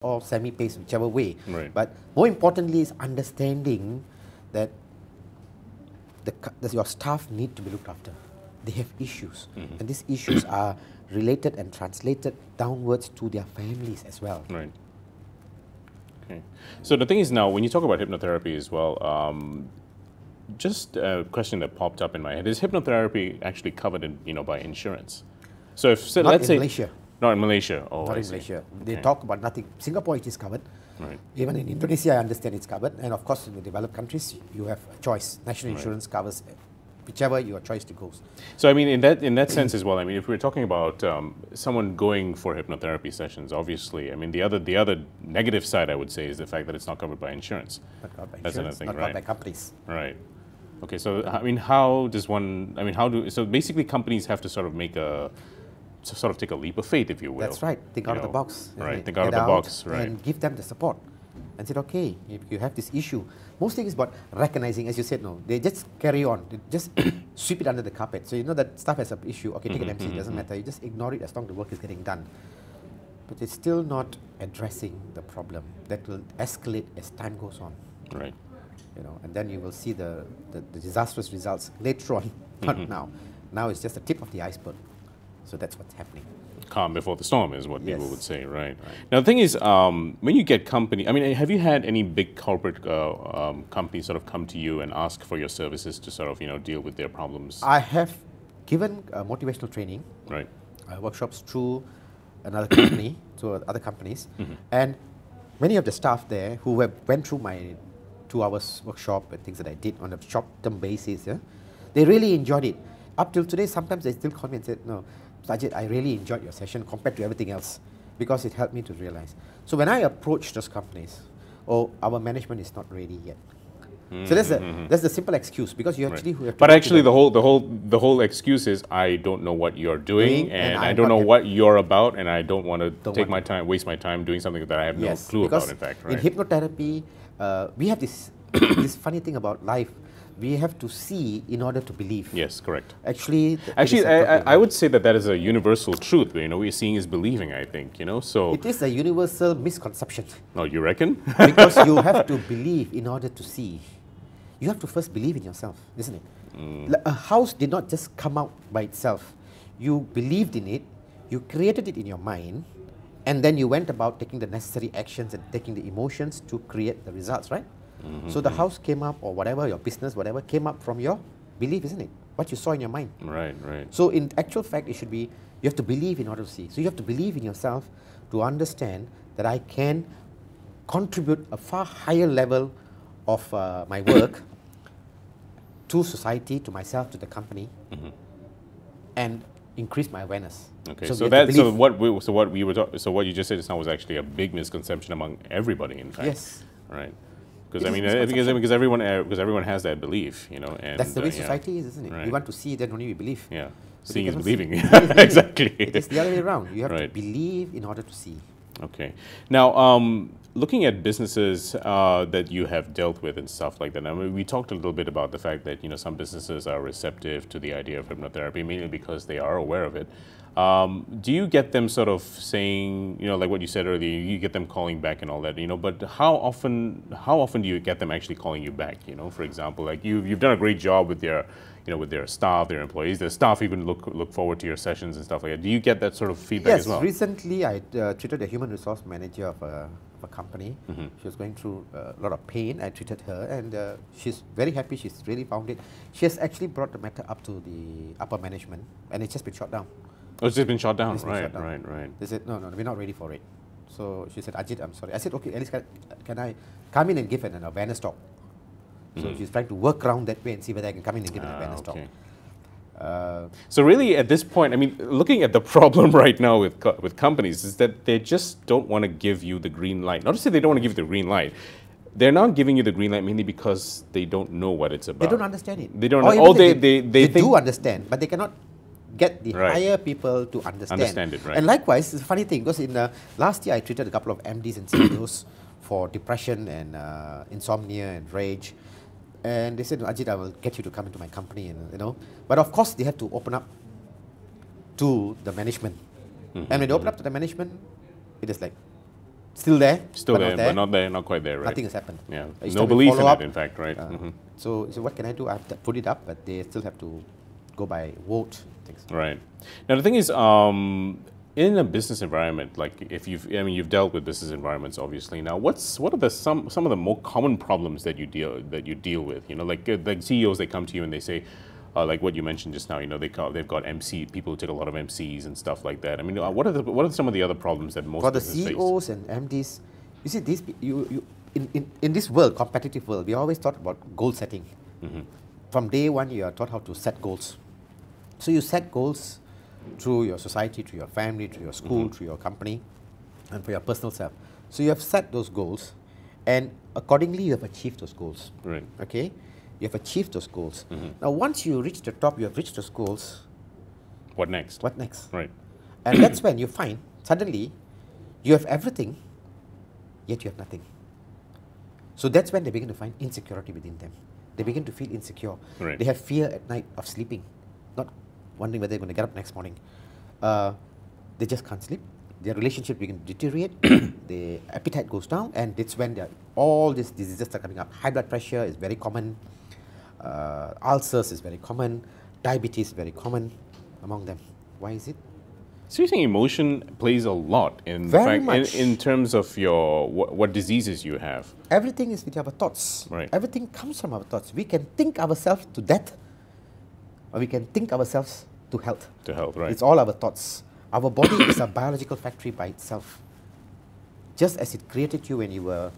or semi-paced, whichever way. Right. But more importantly is understanding that your staff need to be looked after. They have issues, and these issues are related and translated downwards to their families as well. Right. Okay. So the thing is now, when you talk about hypnotherapy as well, just a question that popped up in my head: is hypnotherapy actually covered by insurance? So if so, Not let's in say Malaysia. not in Malaysia. Oh, Not I in see. Malaysia. They Okay. talk about nothing. Singapore, it is covered. Right. Even in Indonesia, I understand it's covered. And of course, in the developed countries, you have a choice. National insurance covers whichever your choice to go. So I mean, in that sense as well. I mean, if we're talking about someone going for hypnotherapy sessions, obviously, I mean, the other negative side, I would say, is the fact that it's not covered by insurance. Not covered by That's another insurance, thing, not right? covered by companies. Right. Okay. So I mean, how does one? I mean, so basically, companies have to sort of take a leap of faith, if you will. That's right. Think out of the box. isn't Right. it? Think out of Get the box. Right. And give them the support. And said, okay, if you have this issue, most things is about recognizing, as you said, no, they just carry on, they just sweep it under the carpet. So you know that stuff has an issue, okay, take an MC, it doesn't matter, you just ignore it as long as the work is getting done. But it's still not addressing the problem. That will escalate as time goes on. Right. And then you will see the disastrous results later on, not now. Now it's just the tip of the iceberg. So that's what's happening. Calm before the storm is what Yes. people would say, right? Now the thing is, when you get company, I mean, have you had any big corporate companies sort of come to you and ask for your services to sort of deal with their problems? I have given motivational training, Right. workshops through another company, to other companies, and many of the staff there who went through my 2 hours workshop and things that I did on a short-term basis, they really enjoyed it. Up till today, sometimes they still call me and say, no, Ajit, I really enjoyed your session compared to everything else because it helped me to realize. So when I approach those companies, our management is not ready yet. So that's the simple excuse because you actually have to. But actually, the whole excuse is I don't know what you're doing, and I don't know what you're about, and I don't want to waste my time doing something that I have no clue about. In fact, right? In hypnotherapy, we have this this funny thing about life. We have to see in order to believe. Yes, correct. Actually, I would say that is a universal truth. We're seeing is believing. I think So it is a universal misconception. Oh, you reckon? Because you have to believe in order to see. You have to first believe in yourself, isn't it? A house did not just come out by itself. You believed in it, you created it in your mind, and then you went about taking the necessary actions and taking the emotions to create the results, right? So the house came up, or whatever, your business, whatever, came up from your belief, isn't it? What you saw in your mind. Right. So in actual fact, it should be, you have to believe in order to see. So you have to believe in yourself to understand that I can contribute a far higher level of my work to society, to myself, to the company, and increase my awareness. Okay, So what you just said just now was actually a big misconception among everybody. In fact, Yes. right. Because It I is mean, a misconception. because everyone has that belief, And That's the way yeah. society is, isn't it? Right. You want to see, then only you believe. Yeah, But seeing you is cannot believing. see. Seeing is believing. Exactly. It is the other way around. You have to Right. believe in order to see. Okay. Now, looking at businesses that you have dealt with and stuff like that, I mean, we talked a little bit about the fact that some businesses are receptive to the idea of hypnotherapy, mainly because they are aware of it. Do you get them sort of saying, like what you said earlier, you get them calling back and all that, but how often do you get them actually calling you back? For example, like you've done a great job with their with their staff, their employees. The staff even look forward to your sessions and stuff like that. Do you get that sort of feedback as well? Yes, recently I treated a human resource manager of a company. She was going through a lot of pain. I treated her, and she's very happy. She's really found it. She has actually brought the matter up to the upper management, and it's just been shot down. Oh, it's just been shot down. It's been shot down. Right. They said, no, we're not ready for it. So she said, Ajit, I'm sorry. I said, okay, at least can I come in and give an awareness talk? So she's trying to work around that way and see whether I can come in and give an awareness talk. So really, at this point, I mean, looking at the problem right now with companies is that they just don't want to give you the green light. Not to say they don't want to give you the green light. They're not giving you the green light mainly because they don't know what it's about. They don't understand it. They don't. They do understand, but they cannot get the Right. higher people to understand. Understand it, right. And likewise, it's a funny thing because in last year I treated a couple of MDs and CEOs for depression and insomnia and rage. And they said, Ajit, I will get you to come into my company, and But of course, they have to open up to the management. And when they open up to the management, it is like, Still there, Still but there, not there. but not there, not quite there, right? Nothing has happened. Yeah, Each no time we belief in follow it, up, in fact, right? So what can I do? I have to put it up, but they still have to go by vote. Things. Right. Now the thing is, in a business environment, like if you've dealt with business environments, obviously. Now, what are the some of the more common problems that you deal with? You know, like CEOs, they come to you and they say, like what you mentioned just now. You know, they've got people who take a lot of MCs and stuff like that. I mean, what are some of the other problems that most for the businesses face? CEOs and MDs? You see, in this world, competitive world, we always thought about goal setting. From day one, you are taught how to set goals. So you set goals through your society, through your family, through your school, through your company, and for your personal self. So you have set those goals, and accordingly, you have achieved those goals. Right. Okay, you have achieved those goals. Now, once you reach the top, you have reached those goals. What next? What next? Right. And that's when you find suddenly you have everything, yet you have nothing. So that's when they begin to find insecurity within them. They begin to feel insecure. Right. They have fear at night of sleeping, not wondering whether they're going to get up next morning. They just can't sleep. Their relationship begin to deteriorate. Their appetite goes down, and it's when all these diseases are coming up. High blood pressure is very common. Ulcers is very common. Diabetes is very common among them. Why is it? So you think emotion plays a lot in Very fact much. in terms of your what diseases you have? Everything is with our thoughts. Right. Everything comes from our thoughts. We can think ourselves to death, or we can think ourselves to health. To health, right? It's all our thoughts. Our body is a biological factory by itself. Just as it created you when you were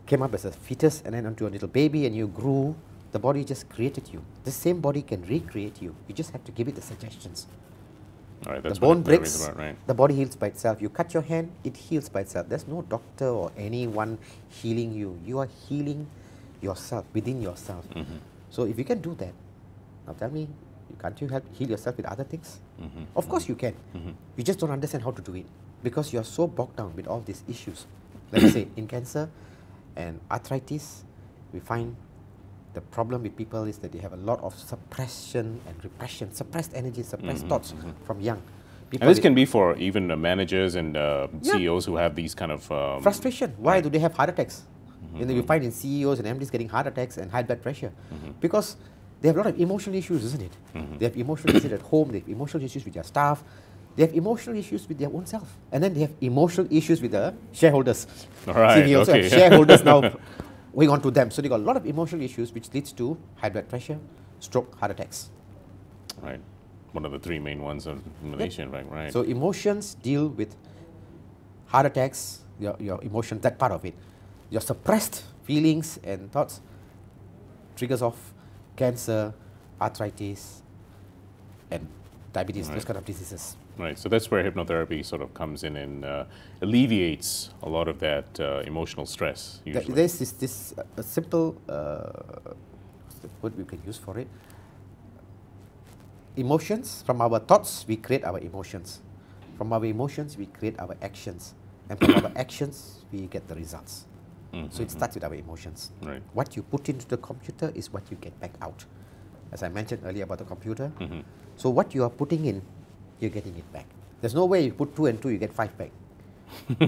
came up as a fetus and then onto a little baby and you grew, the body just created you. The same body can recreate you. You just have to give it the suggestions. All right, The that's bone what breaks, is about, right? the body heals by itself. You cut your hand, it heals by itself. There's no doctor or anyone healing you. You are healing yourself, within yourself. So if you can do that, now tell me, can't you heal yourself with other things? Of course you can. You just don't understand how to do it because you're so bogged down with all these issues. Let's say in cancer and arthritis, we find the problem with people is that they have a lot of suppression and repression, suppressed energy, suppressed thoughts from young. People And this can be for even managers and Yeah. CEOs who have these kind of frustration. Why do they have heart attacks? And then you find in CEOs and MDs getting heart attacks and high blood pressure because they have a lot of emotional issues, isn't it? They have emotional issues at home, they have emotional issues with their staff, they have emotional issues with their own self, and then they have emotional issues with the shareholders. All right, See, we also okay. have shareholders now going on to them. So they got a lot of emotional issues which leads to high blood pressure, stroke, heart attacks. right, one of the three main ones in Malaysia, in fact, right? So emotions deal with heart attacks, your emotion, that part of it. Your suppressed feelings and thoughts triggers off cancer, arthritis, and diabetes, those kind of diseases. Right, so that's where hypnotherapy sort of comes in and alleviates a lot of that emotional stress. Usually, There's this a simple what's the word we can use for it? Emotions. From our thoughts, we create our emotions. From our emotions, we create our actions. And from our actions, we get the results. So it starts with our emotions. Right. What you put into the computer is what you get back out. As I mentioned earlier about the computer. So what you are putting in, you're getting it back. There's no way you put 2 and 2, you get 5 back.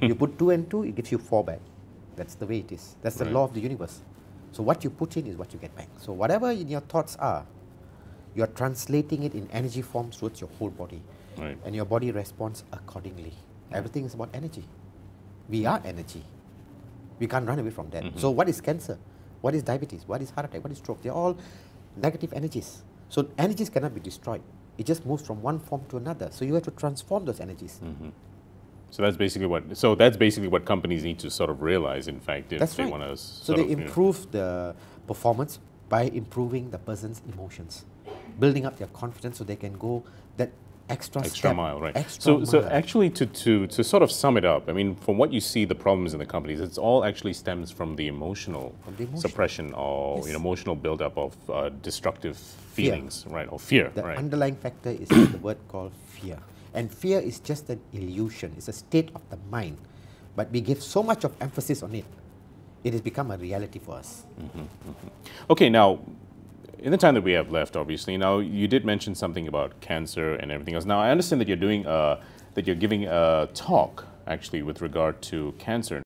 You put 2 and 2, it gives you 4 back. That's the way it is. That's the Right. law of the universe. So what you put in is what you get back. So whatever in your thoughts are, you're translating it in energy form towards your whole body. Right. And your body responds accordingly. Everything is about energy. We are energy. We can't run away from that. So what is cancer? What is diabetes? What is heart attack? What is stroke? They're all negative energies. So energies cannot be destroyed. It just moves from one form to another. So you have to transform those energies. So that's basically what companies need to sort of realize. In fact, if That's they right. want to So they improve the performance by improving the person's emotions, building up their confidence so they can go that extra step, mile, right? extra So mile. actually, to sort of sum it up, I mean, from what you see, the problems in the companies, it's all actually stems from the emotional From the emotion. suppression or Yes. emotional buildup of destructive feelings, right? Or fear, The right? underlying factor is the word called fear. And fear is just an illusion. It's a state of the mind. But we give so much of emphasis on it, it has become a reality for us. Okay, now, in the time that we have left, obviously, now you did mention something about cancer and everything else. Now, I understand that you're giving a talk actually with regard to cancer.